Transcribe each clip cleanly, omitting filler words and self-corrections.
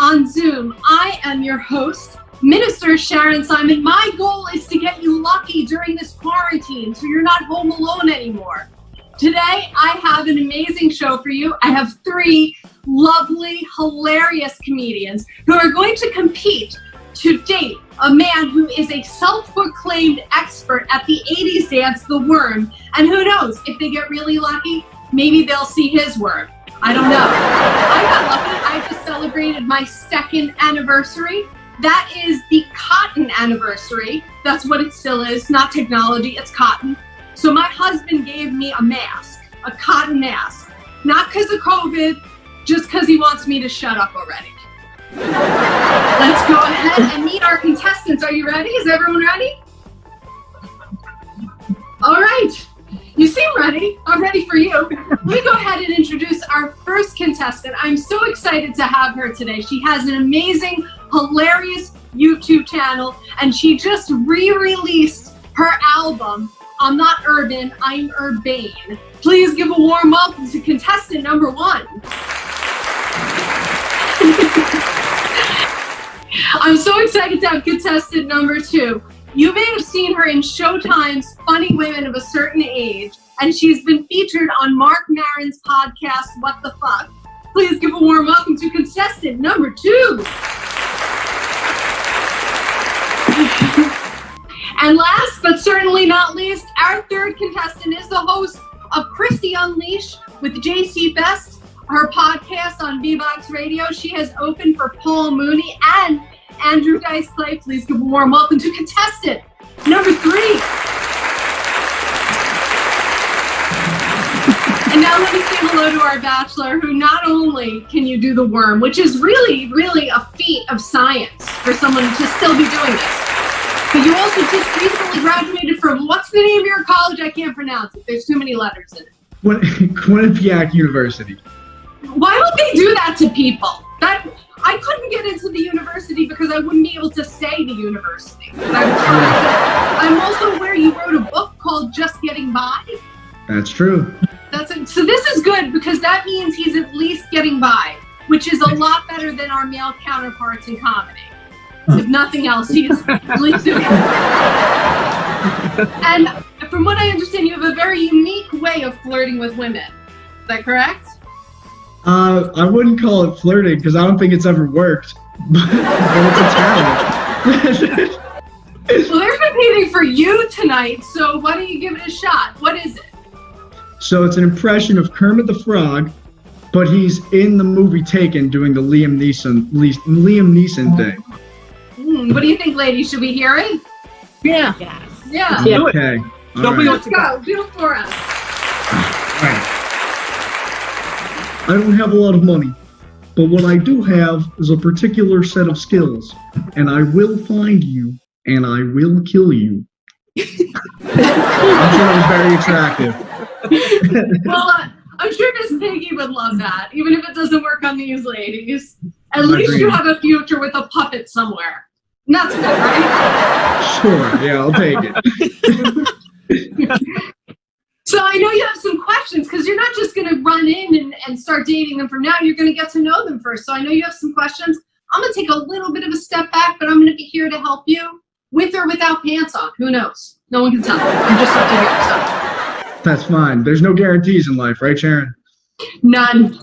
on Zoom. I am your host, Minister Sharon Simon. My goal is to get you lucky during this quarantine so you're not home alone anymore. Today, I have an amazing show for you. I have three lovely, hilarious comedians who are going to compete to date a man who is a self-proclaimed expert at the 80s dance, The Worm. And who knows, if they get really lucky, maybe they'll see his worm. I don't know. I got lucky. I just celebrated my second anniversary. That is the cotton anniversary. That's what it still is, not technology, it's cotton. So my husband gave me a mask, a cotton mask. Not because of COVID, just because he wants me to shut up already. Let's go ahead and meet our contestants. Are you ready? Is everyone ready? All right. You seem ready. I'm ready for you. Let me go ahead and introduce our first contestant. I'm so excited to have her today. She has an amazing, hilarious YouTube channel, and she just re-released her album, I'm Not Urban, I'm Urbane. Please give a warm welcome to contestant number one. I'm so excited to have contestant number two. You may have seen her in Showtime's Funny Women of a Certain Age, and she's been featured on Mark Maron's podcast, What the Fuck. Please give a warm welcome to contestant number two. And last but certainly not least, our third contestant is the host of Christy Unleashed with JC Best, her podcast on VBox Radio. She has opened for Paul Mooney and Andrew Dice Clay. Please give a warm welcome to contestant number three. And now let me say hello to our bachelor, who not only can you do the worm, which is really, really a feat of science for someone to still be doing this, but you also just recently graduated from, what's the name of your college? I can't pronounce it. There's too many letters in it. Quinnipiac University. Why would they do that to people? I couldn't get into the university because I wouldn't be able to say the university. But I'm also aware you wrote a book called Just Getting By. That's true. So this is good because that means he's at least getting by, which is a lot better than our male counterparts in comedy. If nothing else, he's at least doing it. And from what I understand, you have a very unique way of flirting with women. Is that correct? I wouldn't call it flirting because I don't think it's ever worked, but it's a talent. Well, they're competing for you tonight, so why don't you give it a shot? What is it? So it's an impression of Kermit the Frog, but he's in the movie Taken doing the Liam Neeson thing. What do you think, ladies? Should we hear it? Yeah. Yeah. Okay. Let's go. Do it for us. All right. I don't have a lot of money, but what I do have is a particular set of skills, and I will find you, and I will kill you. I'm sure that was very attractive. Well, I'm sure Miss Piggy would love that, even if it doesn't work on these ladies. At least you have a future with a puppet somewhere. And that's good, right? Sure, yeah, I'll take it. So I know you have some questions because you're not just going to run in and start dating them from now. You're going to get to know them first. So I know you have some questions. I'm going to take a little bit of a step back, but I'm going to be here to help you with or without pants on. Who knows? No one can tell. I'm just up to here. So. That's fine. There's no guarantees in life, right, Sharon? None.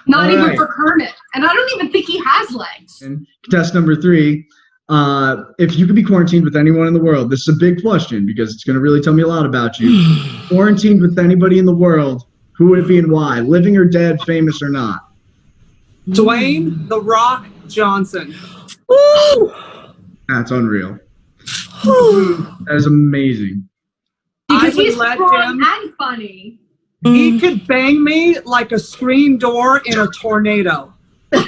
Not even right. for Kermit. And I don't even think he has legs. And test number three. If you could be quarantined with anyone in the world, this is a big question because it's going to really tell me a lot about you. Quarantined with anybody in the world, who would it be and why? Living or dead, famous or not? Dwayne The Rock Johnson. Woo! That's unreal. That is amazing. Because he's strong and funny. He could bang me like a screen door in a tornado. You're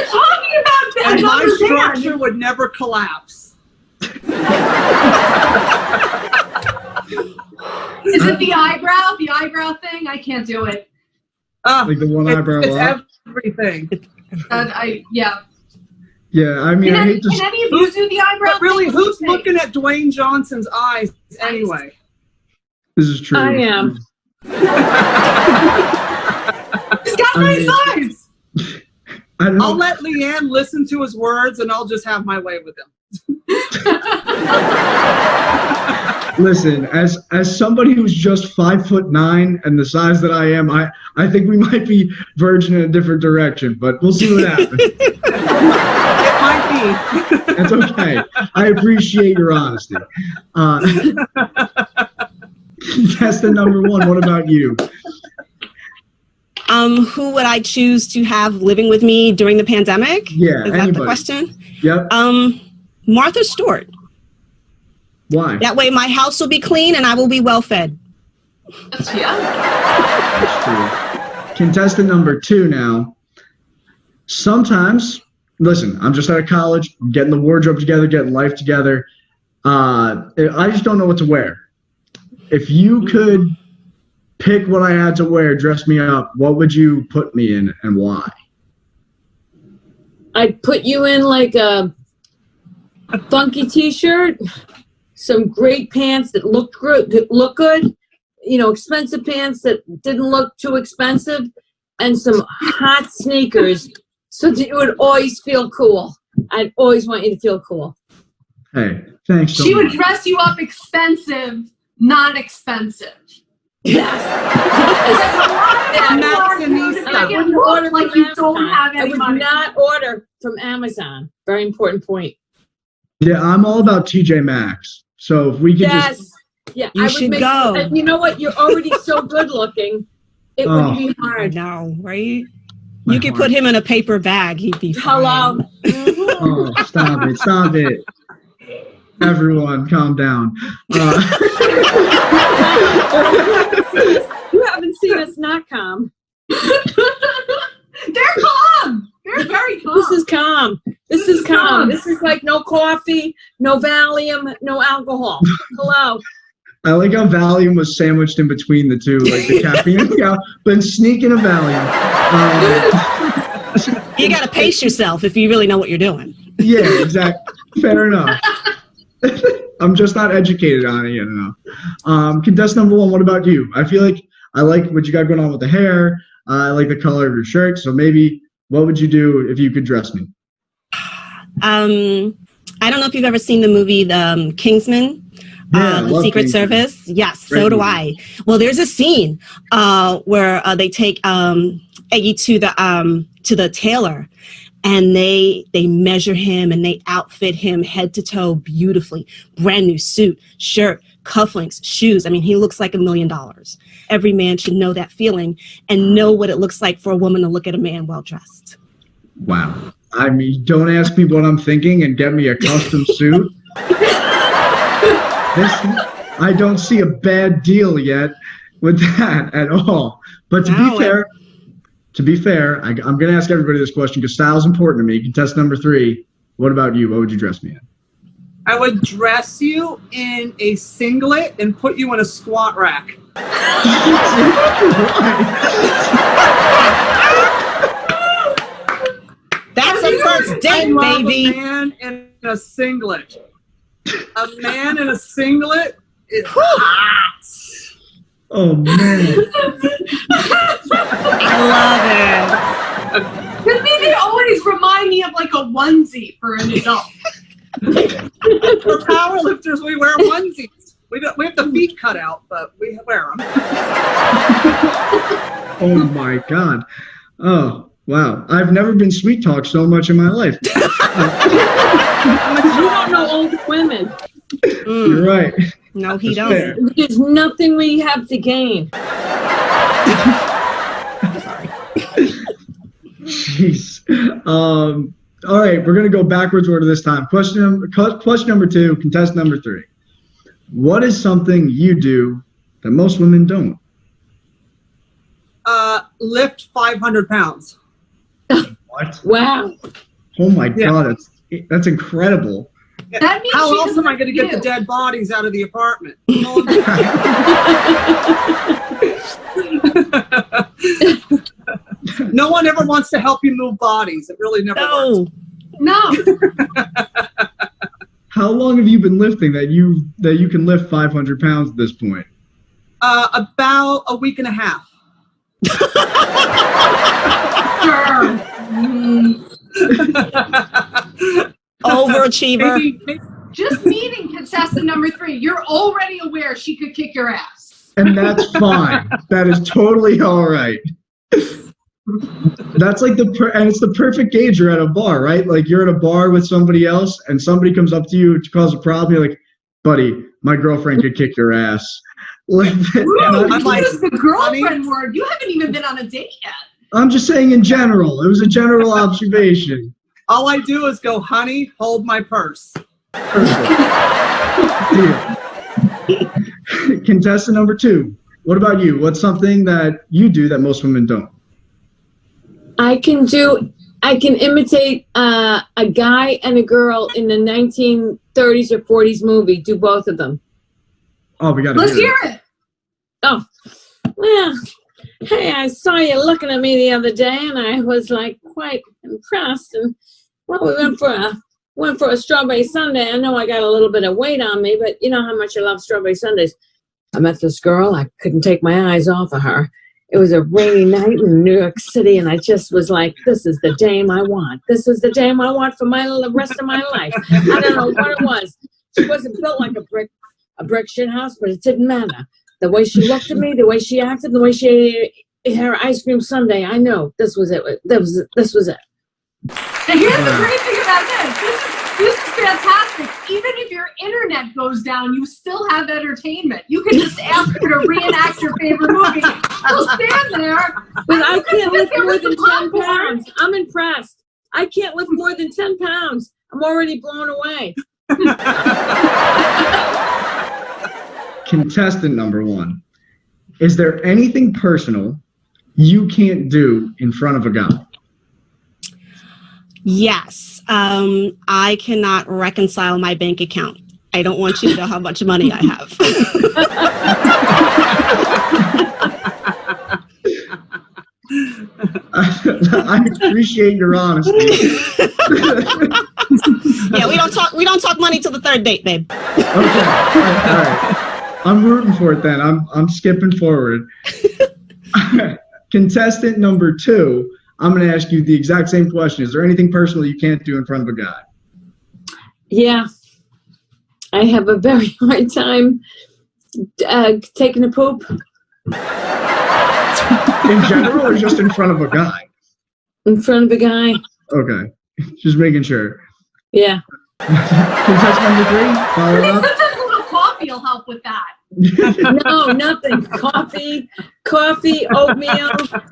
talking about that. And my structure would never collapse. Is it the eyebrow? The eyebrow thing? I can't do it. Like the one eyebrow It's everything. Yeah. Yeah, I mean, Can any of you do the eyebrow But really, thing? who's looking at Dwayne Johnson's eyes anyway? This is true. I am. How many sides? I don't know. I'll let Leanne listen to his words, and I'll just have my way with him. Listen, as somebody who's just 5'9" and the size that I am, I think we might be verging in a different direction, but we'll see what happens. It might be. It's okay. I appreciate your honesty. Contestant number 1, what about you? Who would I choose to have living with me during the pandemic? Yeah, Is that the question? Yep. Martha Stewart. Why? That way my house will be clean and I will be well fed. That's true. Contestant number 2 now. Sometimes, listen, I'm just out of college, I'm getting the wardrobe together, getting life together. I just don't know what to wear. If you could pick what I had to wear, dress me up, what would you put me in and why? I'd put you in like a funky t-shirt, some great pants that look good, expensive pants that didn't look too expensive, and some hot sneakers so that you would always feel cool. I'd always want you to feel cool. Hey, thanks so She much. would dress you up expensive, not expensive. Yes. Like you look like you don't have I any would money. not order from Amazon. Very important point. Yeah, I'm all about TJ Maxx. So if we could just... Yeah, You should go. And you know what? You're already so good looking. It would be hard. No, right? My You could heart. put him in a paper bag. He'd be fine. Hello. Oh, stop it. Stop it. Everyone, calm down. You haven't seen us not calm. They're calm. They're very calm. This is calm. This is calm. This is like no coffee, no Valium, no alcohol. Hello. I like how Valium was sandwiched in between the two, like the caffeine. Yeah, been sneaking a Valium. You got to pace yourself if you really know what you're doing. Yeah, exactly. Fair enough. I'm just not educated on it yet enough. Contestant number 1, what about you? I feel like I like what you got going on with the hair. I like the color of your shirt. So maybe what would you do if you could dress me? I don't know if you've ever seen the movie The Kingsman. Yeah, I The love Secret Kingsman. Service. Yes, Great so do movie. I. Well, there's a scene where they take Eggie to the tailor, and they measure him and they outfit him head to toe beautifully. Brand new suit, shirt, cufflinks, shoes. I mean, he looks like $1 million. Every man should know that feeling and know what it looks like for a woman to look at a man well dressed. Wow. I mean, don't ask me what I'm thinking and get me a custom suit. I don't see a bad deal yet with that at all. But to be fair, I'm going to ask everybody this question because style is important to me. Contestant number 3, what about you? What would you dress me in? I would dress you in a singlet and put you in a squat rack. That's a first date, baby. A man in a singlet. A man in a singlet is hot. Oh, man. I love it. With me, they always remind me of like a onesie for an adult. For powerlifters, we wear onesies. We have the feet cut out, but we wear them. Oh, my God. Oh, wow. I've never been sweet talked so much in my life. But you don't know older women. You're right. No, he That's don't. fair. There's nothing we have to gain. Jeez. All right, we're going to go backwards order this time. Question number 2, contestant number 3. What is something you do that most women don't? Lift 500 pounds. What? Wow. Oh my God, that's incredible. That means How she else doesn't am I going to get the you. dead bodies out of the apartment? No one ever wants to help you move bodies. It really never works. No. No. How long have you been lifting that you can lift 500 pounds at this point? About a week and a half. overachiever. Maybe Just meeting contestant number 3, you're already aware she could kick your ass. And that's fine. That is totally all right. That's like and it's the perfect gauge. You're at a bar, right? Like you're at a bar with somebody else and somebody comes up to you to cause a problem. You're like, buddy, my girlfriend could kick your ass. Like, Ooh, I'm you like, use the girlfriend honey? word. You haven't even been on a date yet. I'm just saying in general. It was a general observation. all I do is go, honey, hold my purse. Deal. Contestant number 2. What about you? What's something that you do that most women don't? I can imitate a guy and a girl in the 1930s or 40s movie. Do both of them. Oh, we got to Let's hear it. Oh, well, hey, I saw you looking at me the other day, and I was like quite impressed. And well, we went for a strawberry sundae. I know I got a little bit of weight on me, but you know how much I love strawberry sundaes. I met this girl. I couldn't take my eyes off of her. It was a rainy night in New York City, and I just was like, this is the dame I want. This is the dame I want for the rest of my life. I don't know what it was. She wasn't built like a brick shit house, but it didn't matter. The way she looked at me, the way she acted, the way she ate her ice cream sundae, I know this was it. This was it. And here's the great thing about this is fantastic. Even if your internet goes down, you still have entertainment. You can just ask her to reenact your favorite movie. She'll stand there. But I can't lift more than 10 pounds. I'm impressed. I can't lift more than 10 pounds. I'm already blown away. Contestant number 1. Is there anything personal you can't do in front of a guy? Yes. I cannot reconcile my bank account. I don't want you to know how much money I have. I appreciate your honesty. Yeah, we don't talk money till the 3rd date, babe. Okay. All right. I'm rooting for it then. I'm skipping forward. Contestant number 2, I'm going to ask you the exact same question. Is there anything personal you can't do in front of a guy? Yeah. I have a very hard time taking a poop. In general or just in front of a guy? In front of a guy. Okay. Just making sure. Yeah. Contestant number 3, follow up. Sometimes a little coffee will help with that. No, nothing. Coffee, oatmeal,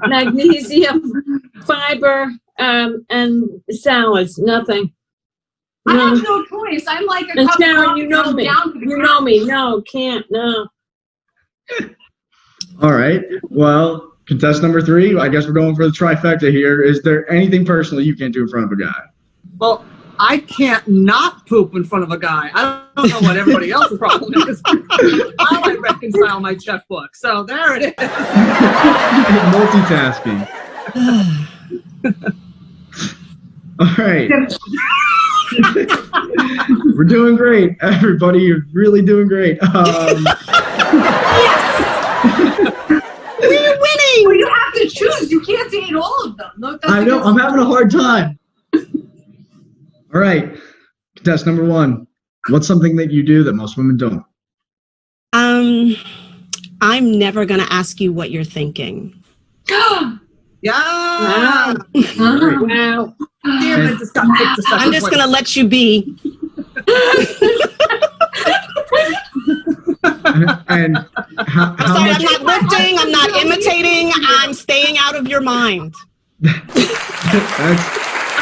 magnesium, fiber, and salads. Nothing. I No. have no choice. I'm like a And cup of Sharon, coffee you know goes me. down to the You ground. know me. No, can't. No. All right. Well, contestant number 3, I guess we're going for the trifecta here. Is there anything personal you can't do in front of a guy? Well, I can't not poop in front of a guy. I don't know what everybody else's problem is. I like reconcile my checkbook. So there it is. Multitasking. All right. We're doing great, everybody. You're really doing great. We're winning. Well, you have to choose. You can't date all of them. Look, that's I know. I'm having a hard time. All right. Contestant number 1. What's something that you do that most women don't? I'm never going to ask you what you're thinking. Yeah. Wow. Great. Wow. Damn it, just got picked to such I'm a just place. going to let you be. And how Sorry, much? I'm not lifting. I'm not imitating. I'm staying out of your mind. That's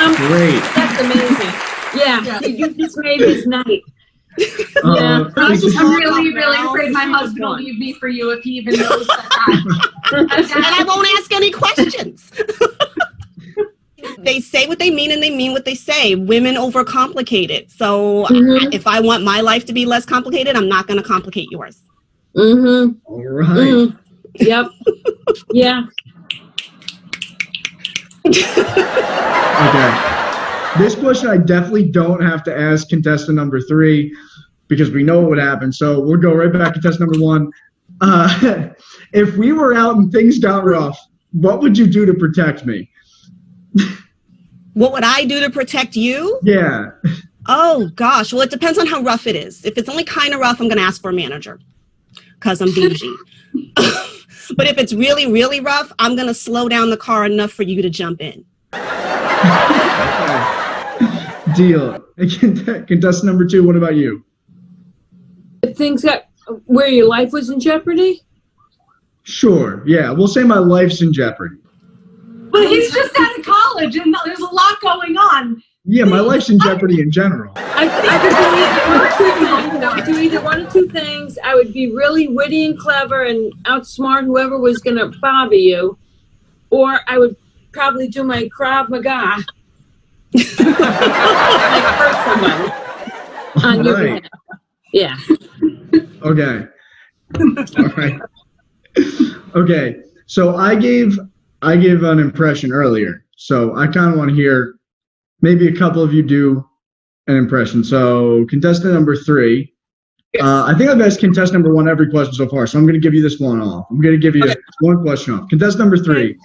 Um, great. That's amazing. Yeah. You just made his night. Yeah. I'm This really, is- really afraid my husband will leave me for you if he even knows that. And I won't ask any questions. They say what they mean and they mean what they say. Women overcomplicate it. So Mhm. if I want my life to be less complicated, I'm not going to complicate yours. Mm-hmm. All right. Mm-hmm. Yep. Yeah. Okay. This question I definitely don't have to ask contestant number 3 because we know what would happen. So we'll go right back to contestant number 1. If we were out and things got rough, what would you do to protect me? What would I do to protect you? Yeah. Oh gosh, well it depends on how rough it is. If it's only kind of rough, I'm gonna ask for a manager because I'm bougie. But if it's really, really rough, I'm gonna slow down the car enough for you to jump in. Okay. Deal. Contestant number 2, what about you? If things got where your life was in jeopardy? Sure. Yeah, we'll say my life's in jeopardy. But he's just out of college and there's a lot going on. Yeah, my life's in jeopardy in general. I could do either one of two things. I would be really witty and clever and outsmart whoever was going to bother you, or I would probably do my Krav Maga. Like hurt somebody on your behalf. Yeah. Okay. All right. Okay. So I gave an impression earlier. So I kind of want to hear maybe a couple of you do an impression. So contestant number 3. I think I've asked contestant number 1 every question so far. So I'm going to give you this one off. I'm going to give you one question off. Contestant number 3.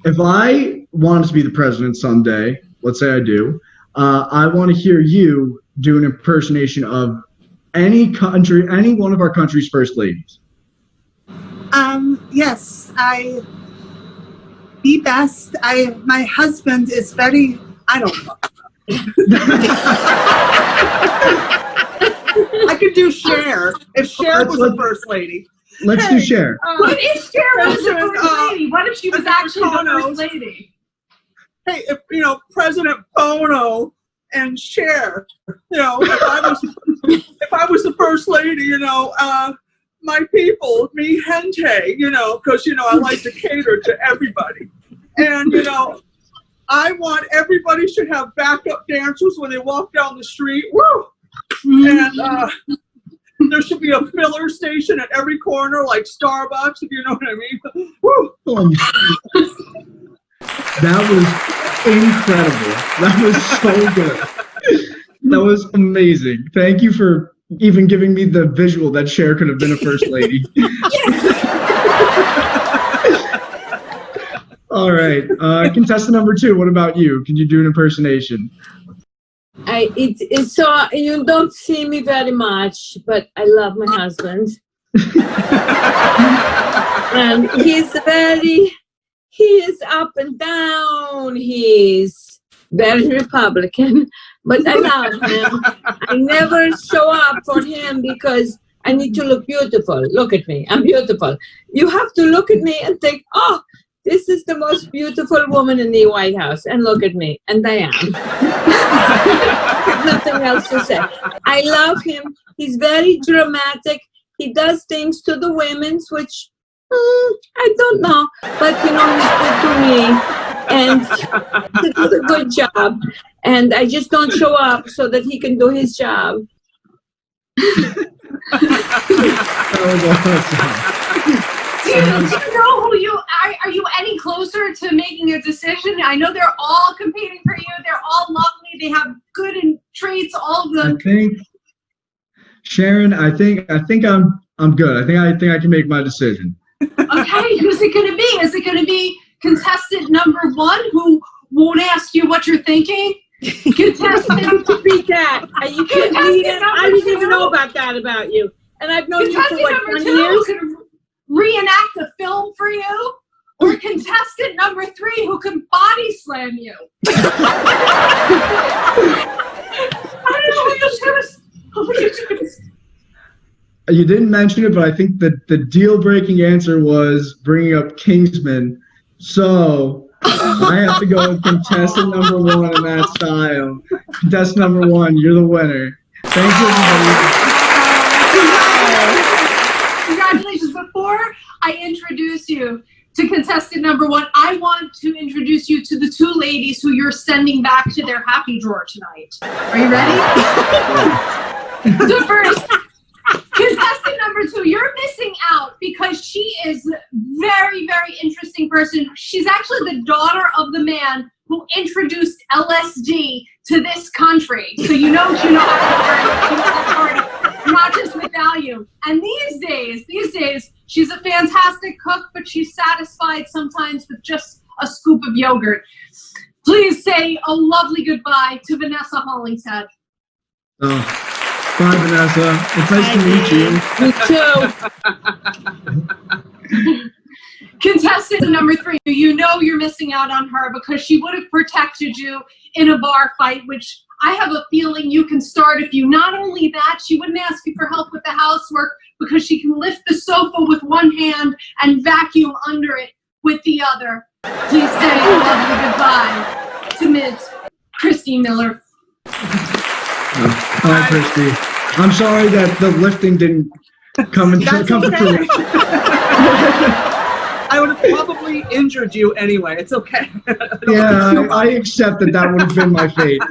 If I wanted to be the president someday, let's say I do, I want to hear you do an impersonation of any one of our country's first ladies. Yes, the best. My husband is very, I don't know. I could do Cher, if Cher was the first lady. Let's do Cher. What if Sharon was the first lady? What if she was actually the first lady? Hey, if President Bono and Cher, if I was the first lady, my people, me gente, because I like to cater to everybody, and I want everybody should have backup dancers when they walk down the street. Woo! And there should be a filler station at every corner, like Starbucks, if you know what I mean. Woo! That was incredible. That was so good. That was amazing. Thank you for even giving me the visual that Cher could have been a first lady. All right. Contestant number 2, what about you? Can you do an impersonation? It's so you don't see me very much, but I love my husband. And he is up and down. He's very Republican, but I love him. I never show up for him because I need to look beautiful. Look at me. I'm beautiful. You have to look at me and think, oh, this is the most beautiful woman in the White House. And look at me. And I am. Nothing else to say. I love him. He's very dramatic. He does things to the women's, which I don't know. But, he's good to me. And he does a good job. And I just don't show up so that he can do his job. That was awesome. Do you know who are you any closer to making a decision? I know they're all competing for you. They're all lovely. They have good traits, all of them. I think Sharon, I think I'm good. I think I can make my decision. Okay, who's it gonna be? Is it gonna be contestant number 1 who won't ask you what you're thinking? Contestant Beat that. You can't beat it. I didn't even know about that about you. And I've known you for like 20 years. Reenact a film for you, or contestant number 3 who can body slam you. I don't know who you choose. You didn't mention it, but I think that the deal-breaking answer was bringing up Kingsman. So I have to go with contestant number 1 in that style. Contestant number 1, you're the winner. Thank you, everybody. Congratulations. Before I introduce you to contestant number 1, I want to introduce you to the 2 ladies who you're sending back to their happy drawer tonight. Are you ready? So first, contestant number 2, you're missing out because she is very, very interesting person. She's actually the daughter of the man who introduced LSD to this country. So you know how to party, not just with value. And these days, she's a fantastic cook, but she's satisfied sometimes with just a scoop of yogurt. Please say a lovely goodbye to Vanessa Hollingshead. Oh, bye, Vanessa. It's nice to meet you. Me too. Contestant number 3, you know you're missing out on her because she would have protected you in a bar fight, which I have a feeling you can start if you. Not only that, she wouldn't ask you for help with the housework because she can lift the sofa with one hand and vacuum under it with the other. Please say a lovely goodbye to Ms. Christy Miller. Hi, Christy. I'm sorry that the lifting didn't come to That's fruition. okay. I would have probably injured you anyway. It's okay. Yeah, I accept that would have been my fate.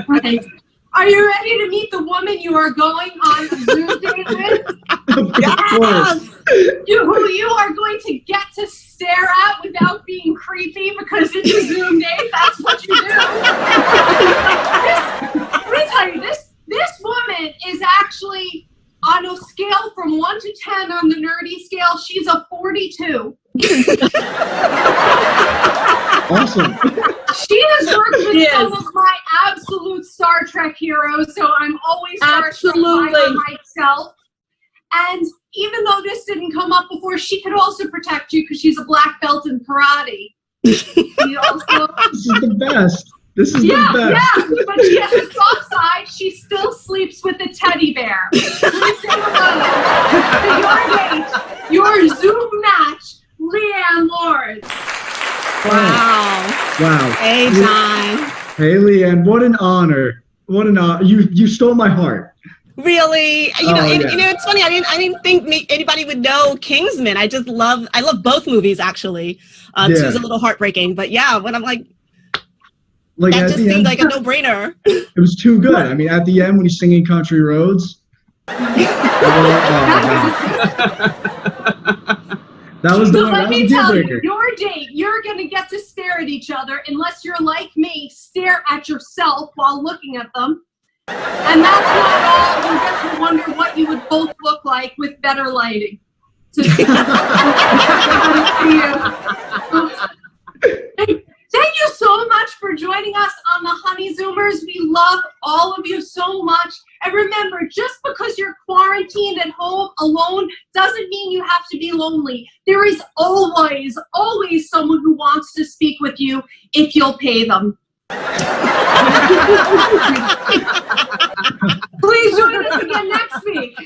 Right. Are you ready to meet the woman you are going on a Zoom date with? Of course. Who you are going to get to stare at without being creepy because it's a Zoom date. That's what you do. Let me tell you, this woman is actually on a scale from 1 to 10 on the nerdy scale. She's a 42. Awesome. She has worked with some of my absolute Star Trek heroes, so I'm always starstruck by her myself. And even though this didn't come up before, she could also protect you because she's a black belt in karate. She also, This is the best. This is the best. Yeah, but she has a soft side. She still sleeps with a teddy bear. Please say hello to your date, your Zoom match, Leanne Lawrence. Wow. Hey, John. Hey, Leanne, what an honor. What an honor. You stole my heart. Really? You know, it's funny. I didn't think anybody would know Kingsman. I love both movies actually. Two's a little heartbreaking, but yeah, when I'm like that just seemed like a no-brainer. It was too good. I mean, at the end when he's singing Country Roads. That was the one. Let me deal tell you, breaker. your date, you're going to get to stare at each other unless you're like me, stare at yourself while looking at them. And that's not all. You get to wonder what you would both look like with better lighting. Thank you so much for joining us on the Honey Zoomers. We love all of you so much. And remember, just because you're quarantined at home alone doesn't mean you have to be lonely. There is always, always someone who wants to speak with you if you'll pay them. Please join us again next week.